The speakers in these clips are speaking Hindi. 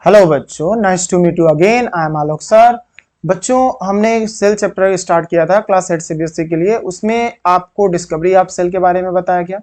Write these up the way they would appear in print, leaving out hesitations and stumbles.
हेलो बच्चों, nice to meet you again. I am Alok sir. बच्चों, हमने सेल चैप्टर स्टार्ट किया था क्लास 8 सीबीएसई के लिए। उसमें आपको डिस्कवरी ऑफ सेल के बारे में बताया गया,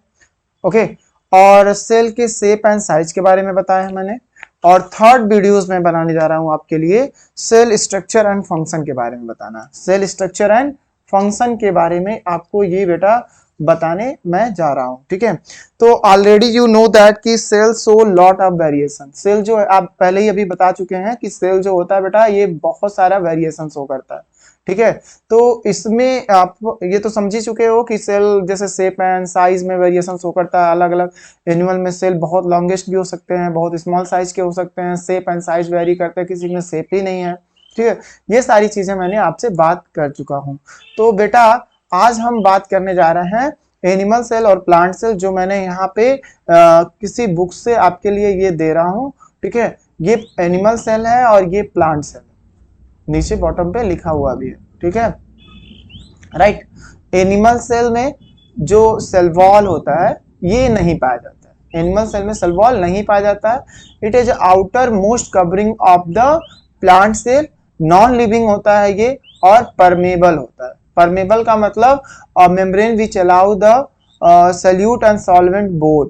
ओके। और सेल के शेप एंड साइज के बारे में बताया है मैंने। और थर्ड वीडियोस में बनाने जा रहा हूं आपके लिए सेल स्ट्रक्चर एंड फंक्शन के बारे में बताना। सेल स्ट्रक्चर एंड फंक्शन के बारे में आपको ये बेटा बताने मैं जा रहा हूं, ठीक है। तो ऑलरेडी यू नो दैट कि cell show lot of variation. Cell जो है, आप पहले ही अभी बता चुके हैं कि सेल जो होता है बेटा ये बहुत सारा वेरिएशन शो करता है, ठीक है। तो इसमें आप ये तो समझ ही चुके हो कि सेल जैसे शेप एंड साइज में वेरिएशन शो करता है। अलग अलग एनिमल में सेल बहुत लॉन्गेस्ट भी हो सकते हैं, बहुत स्मॉल साइज के हो सकते हैं, शेप एंड साइज वेरी करते हैं, किसी में शेप ही नहीं है, ठीक है। ये सारी चीजें मैंने आपसे बात कर चुका हूं। तो बेटा आज हम बात करने जा रहे हैं एनिमल सेल और प्लांट सेल, जो मैंने यहाँ पे किसी बुक से आपके लिए ये दे रहा हूँ, ठीक है। ये एनिमल सेल है और ये प्लांट सेल, नीचे बॉटम पे लिखा हुआ भी है, ठीक है, राइट। एनिमल सेल में जो सेल वॉल होता है ये नहीं पाया जाता है। एनिमल सेल में सेल वॉल नहीं पाया जाता है। It is outermost covering of the plant cell. Non living होता है ये और परमेबल होता है। परमेबल का मतलब membrane which allow the solute and solvent both.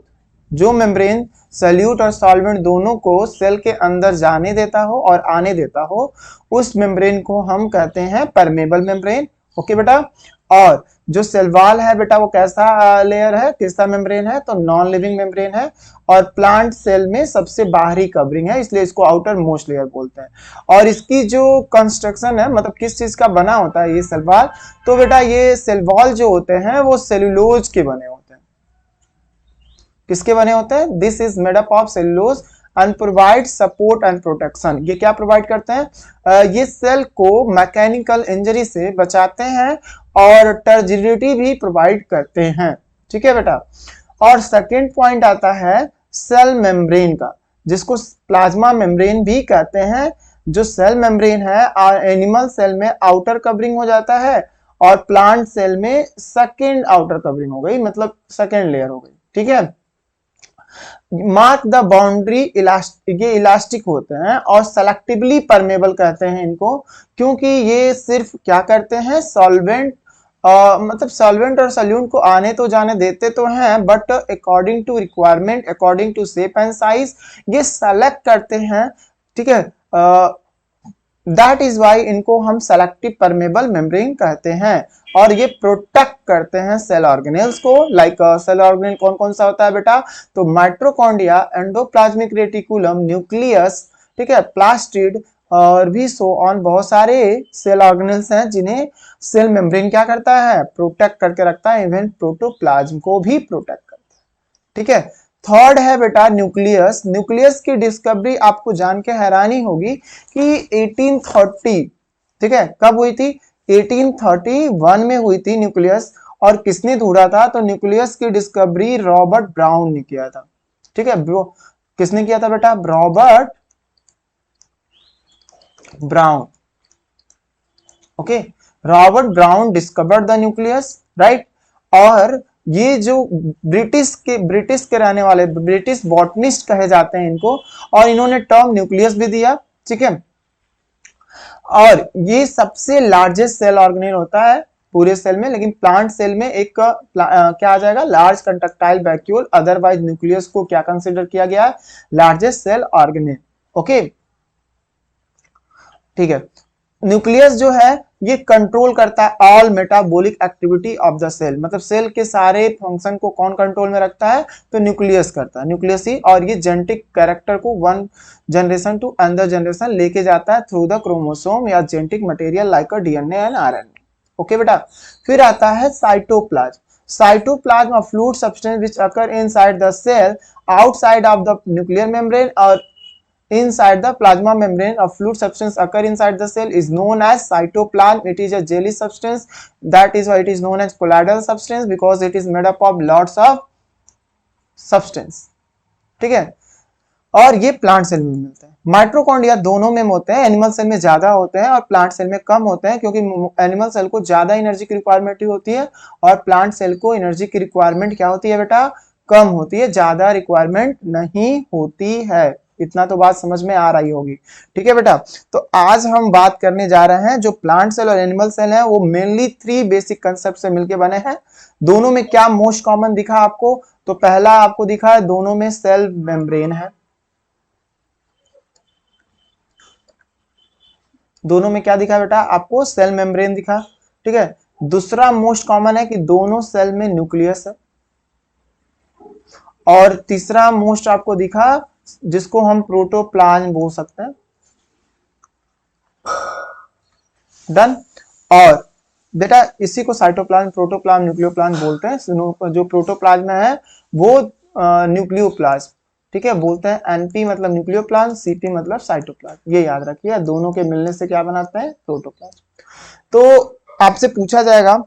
जो मेम्ब्रेन सल्यूट और सॉल्वेंट दोनों को सेल के अंदर जाने देता हो और आने देता हो, उस मेम्ब्रेन को हम कहते हैं परमेबल मेम्ब्रेन, ओके बेटा। और जो सेल वॉल है बेटा वो कैसा लेयर है, कैसा मेम्ब्रेन है, तो नॉन लिविंग मेम्ब्रेन है। और प्लांट सेल में सबसे बाहरी कवरिंग है, इसलिए इसको आउटर मोस्ट लेयर बोलते हैं। और इसकी जो कंस्ट्रक्शन है, मतलब किस चीज का बना होता है ये सेल वॉल, तो बेटा ये सेल वॉल जो होते हैं वो सेलुलोज के बने होते हैं। किसके बने होते हैं? This is made up of cellulose and provide support and protection. ये क्या प्रोवाइड करते हैं? ये सेल को मैकेनिकल इंजरी से बचाते हैं और टर्जिडिटी भी प्रोवाइड करते हैं, ठीक है बेटा। और सेकेंड पॉइंट आता है सेल मेम्ब्रेन का, जिसको प्लाज्मा मेम्ब्रेन भी कहते हैं। जो सेल मेम्ब्रेन है एनिमल सेल में आउटर कवरिंग हो जाता है और प्लांट सेल में सेकेंड आउटर कवरिंग हो गई, मतलब सेकेंड लेयर हो गई, ठीक है। मार्क द बाउंड्री इलास्टिक, ये इलास्टिक होते हैं और सेलेक्टिवली परमेबल कहते हैं इनको, क्योंकि ये सिर्फ क्या करते हैं, सॉल्वेंट मतलब सॉल्वेंट और सॉल्यूट को आने तो जाने देते तो हैं, but according to requirement, according to shape and size ये सेलेक्ट करते हैं, ठीक है। दैट इज वाई इनको हम सेलेक्टिव परमेबल मेम्ब्रेन कहते हैं। और ये प्रोटेक्ट करते हैं सेल ऑर्गेनेल्स को। लाइक सेल ऑर्गेनेल कौन कौन सा होता है बेटा, तो माइटोकॉन्ड्रिया, एंडोप्लाज्मिक रेटिकुलम, न्यूक्लियस, ठीक है, प्लास्टिड और भी सो ऑन। बहुत सारे सेल ऑर्गेनेल्स हैं जिन्हें सेल मेम्ब्रेन क्या करता है, प्रोटेक्ट करके रखता है। इवन प्रोटोप्लाज्म को भी प्रोटेक्ट करता है, ठीक है। थर्ड है बेटा न्यूक्लियस। न्यूक्लियस की डिस्कवरी आपको जान के हैरानी होगी कि 1830, ठीक है, कब हुई थी, 1831 में हुई थी न्यूक्लियस। और किसने ढूंढा था, तो न्यूक्लियस की डिस्कवरी रॉबर्ट ब्राउन ने किया था, ठीक है। किसने किया था बेटा, Robert brown, okay. Robert brown discovered the nucleus, right. और ये जो ब्रिटिश के रहने वाले ब्रिटिश बॉटनिस्ट कहे जाते हैं इनको, और इन्होंने टर्म न्यूक्लियस भी दिया, ठीक है। और ये सबसे लार्जेस्ट सेल ऑर्गेनेल होता है पूरे सेल में। लेकिन प्लांट सेल में एक क्या आ जाएगा, लार्ज कंडक्टाइल वैक्यूल, अदरवाइज न्यूक्लियस को क्या कंसिडर किया गया है, लार्जेस्ट सेल ऑर्गेनेल, ओके, ठीक है। न्यूक्लियस जो है ये कंट्रोल करता है all metabolic activity of the cell, मतलब सेल के सारे फंक्शन को कौन कंट्रोल में रखता है, तो न्यूक्लियस करता है, न्यूक्लियस ही। और ये जेनेटिक कैरेक्टर को one generation to another generation लेके जाता है थ्रू द क्रोमोसोम या genetic material like a DNA and RNA, okay बेटा। फिर आता है cytoplasm. Cytoplasm a fluid substance which occur inside the cell outside of the nuclear membrane और inside the plasma membrane. A fluid substance occur inside the cell is known as cytoplasm. It is a jelly substance, that is why it is known as colloidal substance, because it is made up of lots of substance, ठीक है। और ये प्लांट सेल में मिलते हैं। माइटोकॉन्ड्रिया दोनों में होते हैं, एनिमल सेल में ज्यादा होते हैं और प्लांट सेल में कम होते हैं, क्योंकि एनिमल सेल को ज्यादा एनर्जी की रिक्वायरमेंट होती है और प्लांट सेल को एनर्जी की रिक्वायरमेंट क्या होती है बेटा, कम होती है, ज्यादा रिक्वायरमेंट नहीं होती है, इतना तो बात समझ में आ रही होगी। ठीक है बेटा, तो आज हम बात करने जा रहे हैं जो प्लांट सेल और एनिमल सेल है वो मेनली 3 बेसिक कंसेप्ट से मिलकर बने हैं। दोनों में क्या मोस्ट कॉमन दिखा आपको, तो पहला आपको दिखा है दोनों में सेल मेम्ब्रेन है। दोनों में क्या दिखा बेटा आपको, सेल मेम्ब्रेन दिखा। ठीक है, दूसरा मोस्ट कॉमन है कि दोनों सेल में न्यूक्लियस है। और तीसरा मोस्ट आपको दिखा जिसको हम प्रोटोप्लाज्म बोल सकते हैं। डन। और बेटा इसी को साइटोप्लाज्म, प्रोटोप्लाज्म, न्यूक्लियोप्लाज्म बोलते हैं। जो प्रोटोप्लाज्म है वो न्यूक्लियोप्लाज्म, ठीक है, बोलते हैं। एनपी मतलब न्यूक्लियोप्लाज्म, सीपी मतलब साइटोप्लाज्म, ये याद रखिए। दोनों के मिलने से क्या बनाते हैं, प्रोटोप्लाज्म। तो आपसे पूछा जाएगा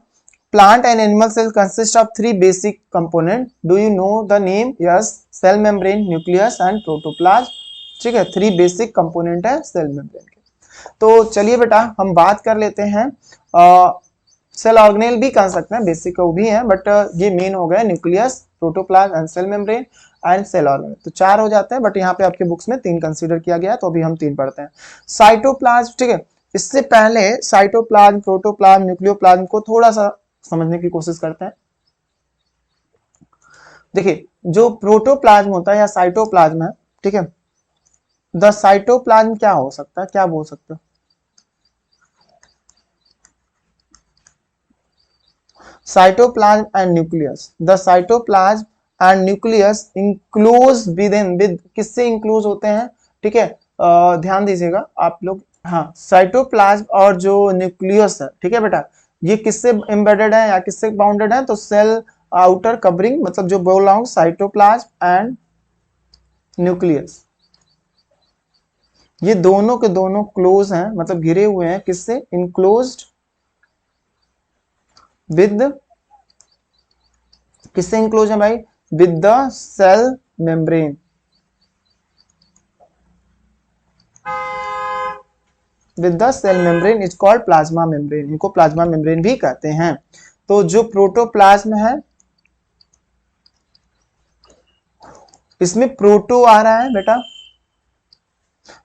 plant and animal cell consist of 3 basic component, do you know the name? Yes, cell membrane, nucleus and protoplasm. ठीक है, 3 बेसिक कंपोनेंट है सेल मेम्ब्रेन के। तो चलिए बेटा हम बात कर लेते हैं। सेल ऑर्गेनेल भी कह सकते हैं, बेसिक वो भी है, बट ये मेन हो गया nucleus, protoplasm and cell membrane and cell organelle. तो 4 हो जाते हैं, बट यहाँ पे आपके बुक्स में 3 कंसीडर किया गया है, तो अभी हम 3 पढ़ते हैं। साइटोप्लाज्म, ठीक है, इससे पहले साइटोप्लाज्म, प्रोटोप्लाज्म, न्यूक्लियोप्लाज्म को थोड़ा सा समझने की कोशिश करते हैं। देखिए जो प्रोटोप्लाज्म होता है या साइटोप्लाज्म है, ठीक है, द साइटोप्लाज्म क्या हो सकता है, क्या बोल सकते हो? Cytoplasm and nucleus, the cytoplasm and nucleus enclose with in, with किससे इंक्लोज होते हैं? ठीक है, ध्यान दीजिएगा आप लोग। हाँ, साइटोप्लाज्म और जो न्यूक्लियस है, ठीक है बेटा, ये किससे एम्बेडेड है या किससे बाउंडेड है? तो सेल आउटर कवरिंग, मतलब जो बोल रहा हूं साइटोप्लाज्म एंड न्यूक्लियस, ये दोनों के दोनों क्लोज हैं, मतलब घिरे हुए हैं किससे? इनक्लोज्ड विद, किससे इंक्लोज है भाई? With the cell membrane, with the cell membrane is called plasma membrane, इनको प्लाज्मा मेम्ब्रेन भी कहते हैं। तो जो प्रोटोप्लाज्म है इसमें प्रोटो आ रहा है बेटा,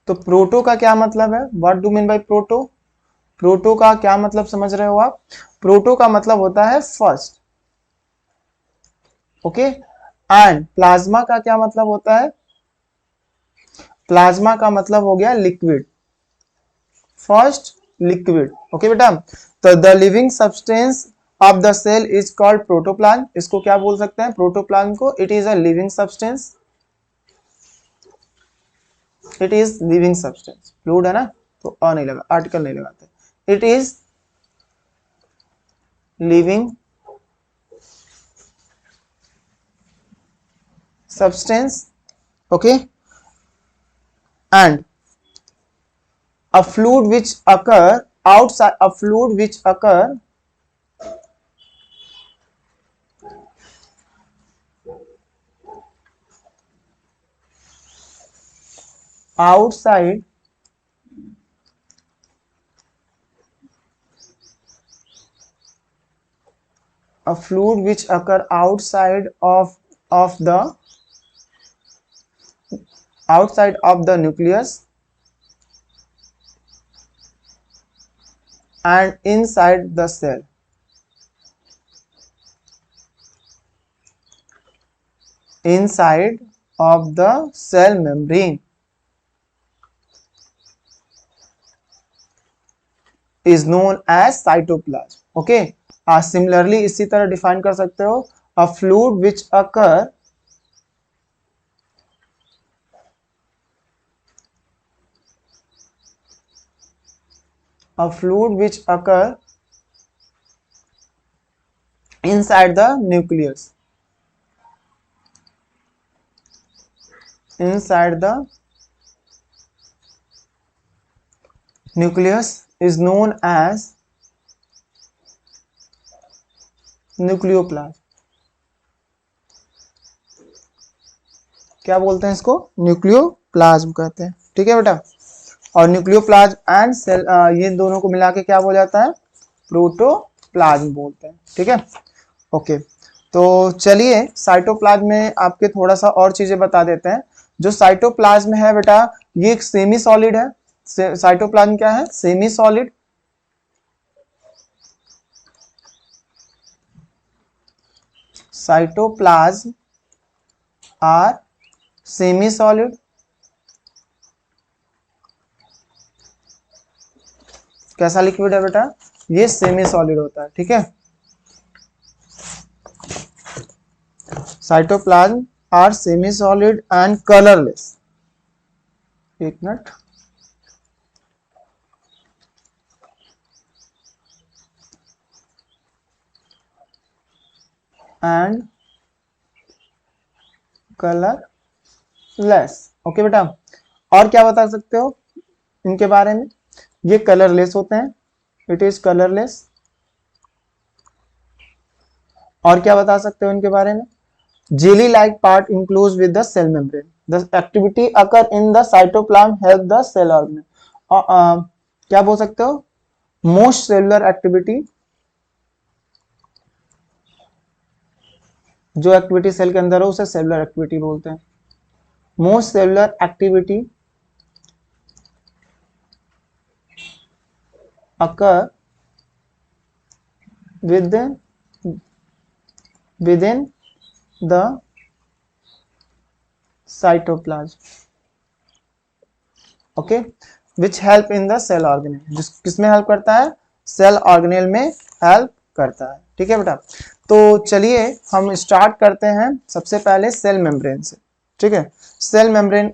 तो प्रोटो का क्या मतलब है? What do mean by proto? Proto का क्या मतलब समझ रहे हो आप? प्रोटो का मतलब होता है फर्स्ट, ओके। एंड प्लाज्मा का क्या मतलब होता है? प्लाज्मा का मतलब हो गया लिक्विड, फर्स्ट लिक्विड, ओके बेटा। तो the living substance of the cell is called protoplasm, इसको क्या बोल सकते हैं प्रोटोप्लाज्म को? It is a living substance, it is living substance, fluid है ना, तो अ नहीं लगा, आर्टिकल नहीं लगाते, it is living substance, okay, and a fluid which occur outside, a fluid which occur outside a fluid which occur outside of the nucleus and inside the cell, inside of the cell membrane is known as cytoplasm, okay। Similarly इसी तरह डिफाइन कर सकते हो, a fluid which occur inside the nucleus, inside the nucleus is known as nucleoplasm. क्या बोलते हैं इसको? न्यूक्लियोप्लाज्म कहते हैं, ठीक है बेटा। और न्यूक्लियोप्लाज्म एंड सेल, ये दोनों को मिला के क्या बोल जाता है? प्रोटोप्लाज्म बोलते हैं, ठीक है, ओके। तो चलिए साइटोप्लाज्म में आपके थोड़ा सा और चीजें बता देते हैं। जो साइटोप्लाज्म है बेटा ये एक सेमी सॉलिड है। साइटोप्लाज्म क्या है? Semi solid. Cytoplasm are semi solid. कैसा लिक्विड है बेटा? ये सेमी सॉलिड होता है, ठीक है। Cytoplasm are semi solid and colourless. एक मिनट, एंड कलरलेस। ओके बेटा, और क्या बता सकते हो इनके बारे में? ये कलरलेस होते हैं, इट इज कलरलेस। और क्या बता सकते हो इनके बारे में? Jelly like part include with the cell membrane, the activity occur in the cytoplasm help the cell organ. क्या बोल सकते हो? मोस्ट सेलुलर एक्टिविटी, जो एक्टिविटी सेल के अंदर हो उसे सेलुलर एक्टिविटी बोलते हैं। Most cellular activity occur within the cytoplasm, okay, which help in the cell organelle। जिस किसमें हेल्प करता है? सेल ऑर्गेनेल में हेल्प करता है, ठीक है बेटा। तो चलिए हम स्टार्ट करते हैं सबसे पहले सेल मेम्ब्रेन से, ठीक है। Cell membrane,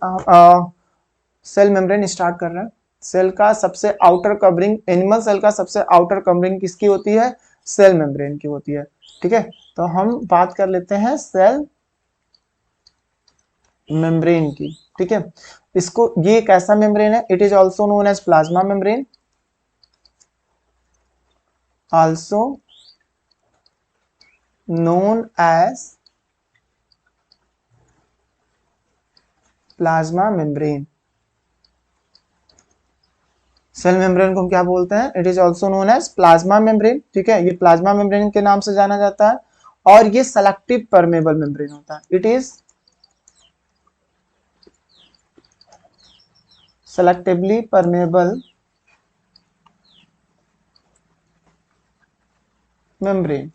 cell membrane start कर रहे हैं। सेल का सबसे आउटर कवरिंग, एनिमल सेल का सबसे आउटर कवरिंग किसकी होती है? सेल मेम्ब्रेन की होती है, ठीक है। तो हम बात कर लेते हैं सेल मेम्ब्रेन की, ठीक है। इसको, ये एक ऐसा मेम्ब्रेन है, it is also known as plasma membrane, also known as plasma membrane. Cell membrane को हम क्या बोलते हैं? It is also known as plasma membrane, ठीक है। ये प्लाज्मा मेम्ब्रेन के नाम से जाना जाता है, और ये सेलेक्टिव परमेबल मेम्ब्रेन होता है। It is selectively permeable membrane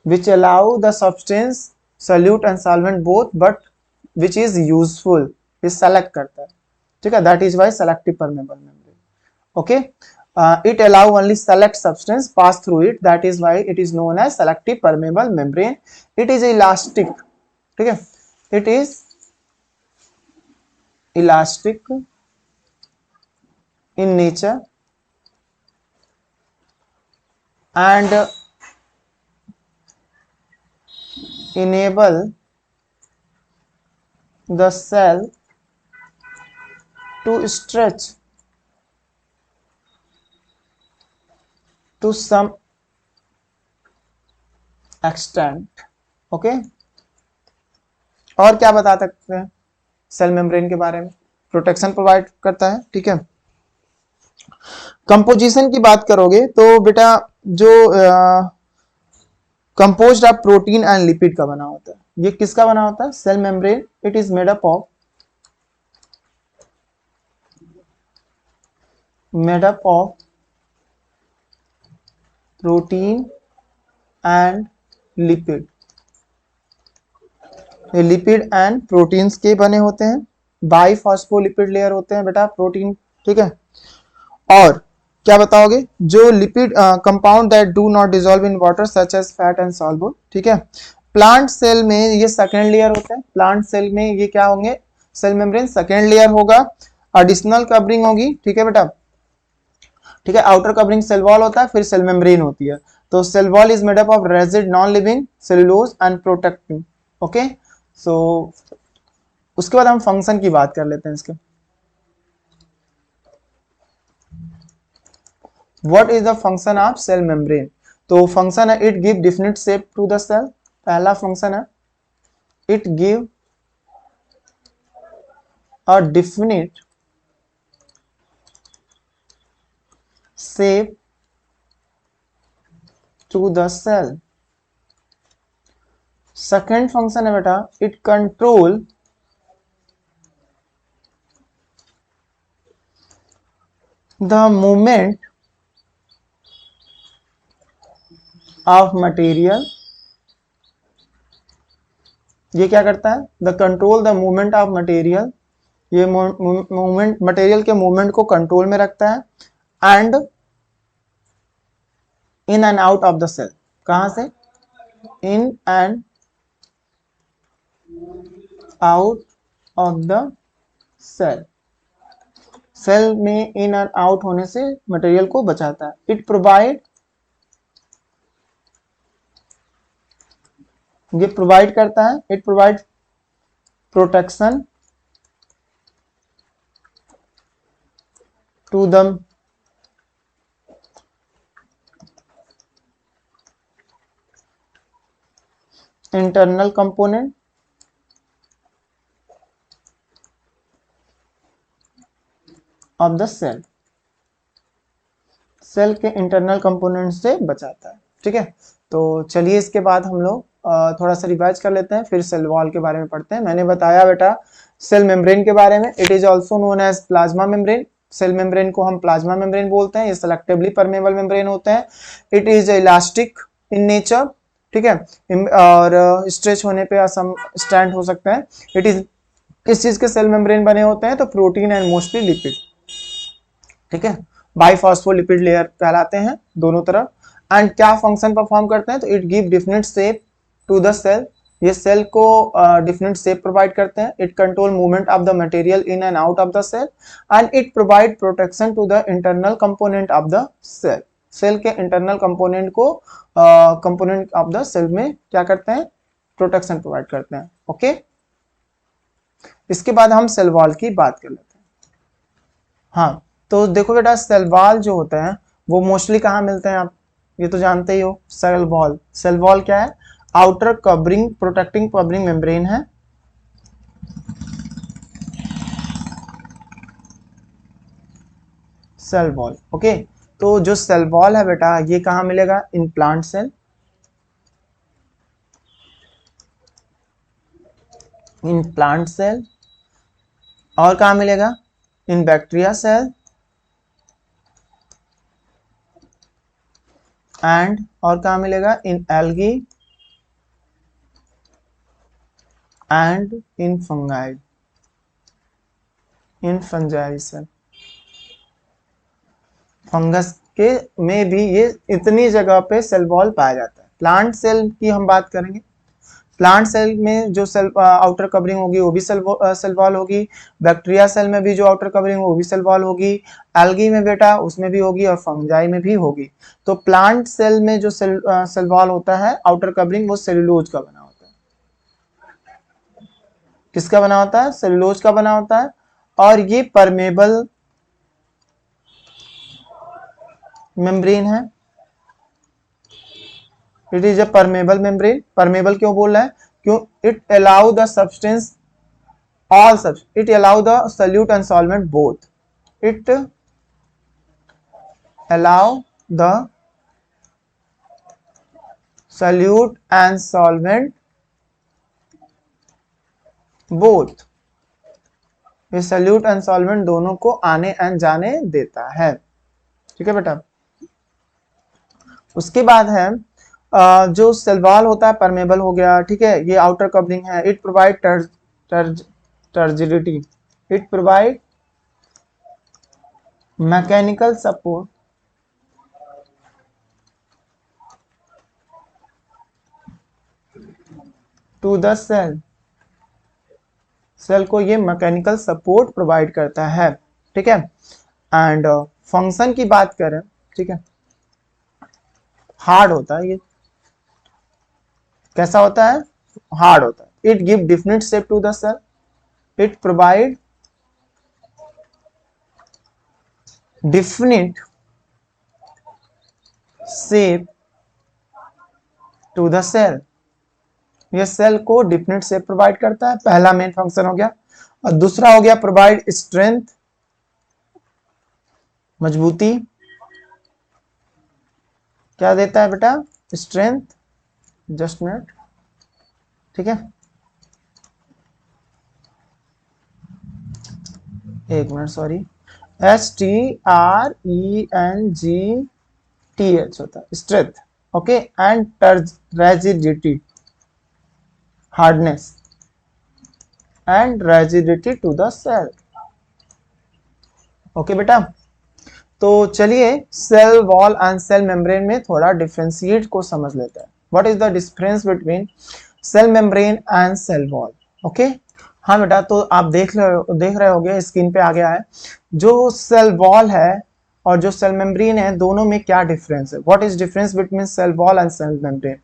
which allow the substance solute and solvent both, but which is useful, is select करता है, ठीक है। that is why selective permeable membrane, okay। it allow only select substance pass through it, that is why it is known as selective permeable membrane। it is elastic, ठीक है। it is elastic in nature and enable the cell to stretch to some extent, okay। और क्या बता सकते हैं सेल मेम्ब्रेन के बारे में? प्रोटेक्शन प्रोवाइड करता है, ठीक है। कंपोजिशन की बात करोगे तो बेटा जो composed of protein and lipid का बना होता है। ये किसका बना होता है? Cell membrane, it is made up of protein and lipid. ये लिपिड एंड प्रोटीन्स के बने होते हैं। बाइफॉस्फोलिपिड लेयर होते हैं बेटा प्रोटीन, ठीक है। और क्या बताओगे? जो lipid compound that do not dissolve in water such as fat and soluble, ठीक है। प्लांट सेल में ये सेकेंड लेयर होता है। प्लांट सेल में ये क्या होंगे? सेल मेम्ब्रेन सेकेंड लेयर होगा, एडिशनल कवरिंग होगी, ठीक है बेटा, ठीक है। आउटर कवरिंग सेल वॉल होता है, फिर सेल मेम्ब्रेन होती है। तो cell wall is made up of rigid non living cellulose and protective, okay. So उसके बाद हम फंक्शन की बात कर लेते हैं इसके। What is the function of cell membrane? तो फंक्शन है it give definite shape to the cell. पहला फंक्शन है it give a definite shape to the cell. Second function है बेटा it control the movement of material, ये क्या करता है, the control the movement of material, ये मूवमेंट मटेरियल के मूवमेंट को कंट्रोल में रखता है। And in and out of the cell, कहां से, in and out of the cell, cell में इन एंड आउट होने से मटेरियल को बचाता है। इट प्रोवाइड, ये प्रोवाइड करता है, it provide protection to the internal component of the cell, cell के इंटरनल कंपोनेंट से बचाता है। ठीक है, तो चलिए इसके बाद हम लोग थोड़ा सा रिवाइज कर लेते हैं, फिर सेल वॉल के बारे में पढ़ते हैं। मैंने बताया बेटा सेल मेम्ब्रेन के बारे में, it is also known as plasma membrane, cell membrane को हम प्लाज्मा मेम्ब्रेन बोलते हैं, ये सेलेक्टिवली परमेबल मेम्ब्रेन होते हैं। It is elastic in nature, ठीक है, और स्ट्रेच होने पे असम स्टैंड हो सकते हैं। इट इज, इस चीज के सेल मेम्ब्रेन बने होते हैं तो प्रोटीन एंड मोस्टली लिपिड, ठीक है, बाइफॉस्फोलिपिड लेयर कहलाते हैं दोनों तरफ। एंड क्या फंक्शन परफॉर्म करते हैं, तो it give different shape to the cell, ये सेल को डिफरेंट शेप प्रोवाइड करते हैं। It control movement of the material in and out of the cell and it provide protection to the internal component of the cell, cell के इंटरनल कंपोनेंट को कंपोनेंट ऑफ द सेल में क्या करते हैं, प्रोटेक्शन प्रोवाइड करते हैं। ओके, इसके बाद हम सेल वॉल की बात कर लेते हैं। हाँ, तो देखो बेटा सेल वॉल जो होता है वो मोस्टली कहाँ मिलते हैं, आप ये तो जानते ही हो। सेल वॉल, सेल वॉल क्या है, outer covering protecting covering membrane है, सेल वॉल। ओके, तो जो सेल वॉल है बेटा ये कहाँ मिलेगा, in plant cell, in plant cell, और कहाँ मिलेगा, इन बैक्टीरिया सेल, एंड और कहाँ मिलेगा, in algae and in fungi, in fungi cell. Fungus के में भी ये इतनी जगह पे सेल वॉल पाया जाता है। प्लांट सेल की हम बात करेंगे, प्लांट सेल में जो सेल आउटर कवरिंग होगी वो भी सेल वॉल होगी, बैक्टीरिया सेल में भी जो आउटर कवरिंग वो भी सेल वॉल होगी, एल्गी में बेटा उसमें भी होगी और फंजाई में भी होगी। तो प्लांट सेल में जो सेल वॉल होता है आउटर कवरिंग वो सेलुलोज का बना होता है, किसका बना होता है, सेलुलोज का बना होता है, और ये परमेबल मेम्ब्रेन है। It is a permeable membrane, permeable क्यों बोल रहा है, क्यों, it allow the substance all such, it allow the solute and solvent both, it allow the solute and solvent both, ये solute and solvent दोनों को आने एंड जाने देता है। ठीक है बेटा, उसके बाद है जो सेल वॉल होता है परमेबल हो गया, ठीक है, ये आउटर कवरिंग है। It provide turgidity, it provide mechanical support to the cell, cell को ये मैकेनिकल सपोर्ट प्रोवाइड करता है। ठीक है, एंड फंक्शन की बात करें, ठीक है, हार्ड होता है ये, कैसा होता है, हार्ड होता है। It give definite shape to the cell, it provide definite shape to the cell, ये सेल को डिफिनिट शेप प्रोवाइड करता है, पहला मेन फंक्शन हो गया। और दूसरा हो गया प्रोवाइड स्ट्रेंथ, मजबूती, क्या देता है बेटा, स्ट्रेंथ, जस्ट मिनट, ठीक है, एक मिनट सॉरी, STRENGTH होता है, strength, okay, and rigidity, hardness and rigidity to the cell. Okay बेटा, तो चलिए cell wall and cell membrane में थोड़ा डिफरेंशिएट को समझ लेते हैं। What is the difference between cell membrane and cell wall? Okay, हाँ बेटा, तो आप देख रहे होगे स्क्रीन पे आ गया है। जो सेल वॉल है और जो सेल मेम्ब्रेन है, दोनों में क्या डिफरेंस है? What is difference between cell wall and cell membrane?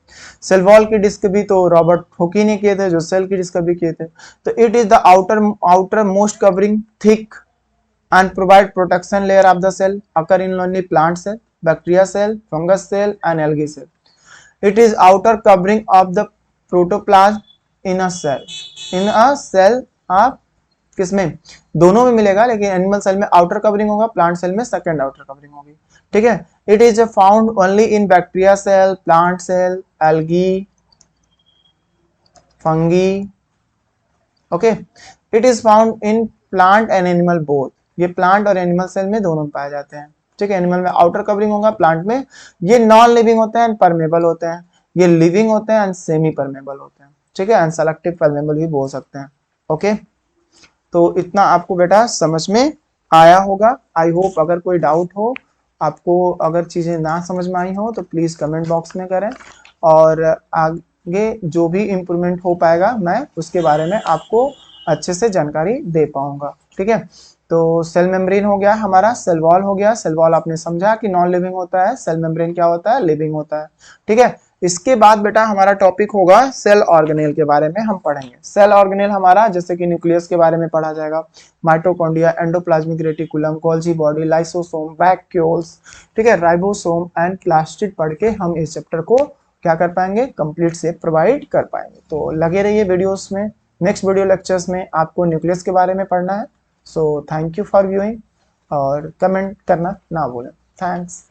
Cell wall की डिस्कवरी तो रॉबर्ट हुकी ने किए थे, जो सेल की डिस्कवरी किए थे। तो it is the outer most covering thick and provide protection layer of the cell, occur in only plant cell, bacteria cell, fungus cell and algae cell. It is outer covering of the protoplasm in a cell. In a cell आप किसमें? दोनों में मिलेगा, लेकिन एनिमल सेल में आउटर कवरिंग होगा, प्लांट सेल में सेकेंड आउटर कवरिंग होगी। ठीक है, it is found only in bacteria cell, plant cell, algae, fungi. Okay, it is found in plant and animal both. ये प्लांट और एनिमल सेल में दोनों में पाए जाते हैं। ठीक है, एनिमल में आउटर कवरिंग होगा, प्लांट में ये नॉन लिविंग होते हैं, परमेबल होते हैं। ये लिविंग होते हैं एंड सेमी परमेबल होते हैं। ठीक है, एंड सेलेक्टिव परमेबल भी बोल सकते हैं। ओके, तो इतना आपको बेटा समझ में आया होगा। आई होप अगर कोई डाउट हो, आपको अगर चीजें ना समझ में आई हो तो प्लीज कमेंट बॉक्स में करें, और आगे जो भी इम्प्रूवमेंट हो पाएगा मैं उसके बारे में आपको अच्छे से जानकारी दे पाऊंगा। ठीक है, तो सेल मेम्ब्रेन हो गया हमारा, सेल वॉल हो गया। सेल वॉल आपने समझा कि नॉन लिविंग होता है, सेल मेम्ब्रेन क्या होता है? लिविंग होता है। ठीक है, इसके बाद बेटा हमारा टॉपिक होगा सेल ऑर्गेनेल के बारे में हम पढ़ेंगे। सेल ऑर्गेनेल हमारा जैसे कि न्यूक्लियस के बारे में पढ़ा जाएगा, mitochondria, endoplasmic reticulum, Golgi body, lysosome, vacuoles, ठीक है, राइबोसोम एंड प्लास्टिड पढ़ के हम इस चैप्टर को क्या कर पाएंगे? कंप्लीट से प्रोवाइड कर पाएंगे। तो लगे रहिए वीडियोस में। नेक्स्ट वीडियो लेक्चर्स में आपको न्यूक्लियस के बारे में पढ़ना है। So thank you for viewing, और कमेंट करना ना भूलें। थैंक्स।